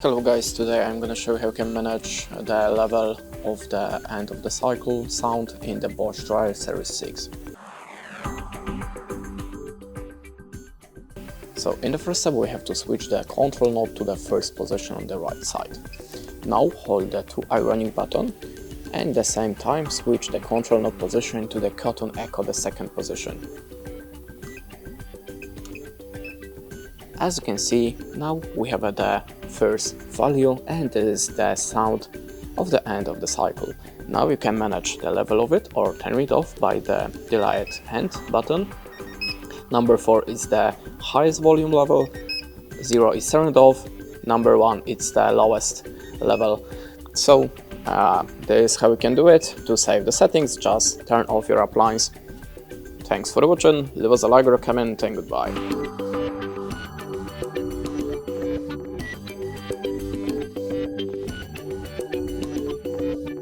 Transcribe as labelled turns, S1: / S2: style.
S1: Hello guys, today I'm gonna show you how you can manage the level of the end of the cycle sound in the Bosch dryer Serie 6. So in the first step we have to switch the control knob to the first position on the right side. Now hold the 2 ironing button and at the same time switch the control knob position to the cotton echo, the second position. As you can see, now we have the first value and this is the sound of the end of the cycle. Now you can manage the level of it or turn it off by the delayed hand button. Number 4 is the highest volume level, 0 is turned off, number 1 is the lowest level. So this is how you can do it. To save the settings, just turn off your appliance. Thanks for watching, leave us a like or a comment and goodbye.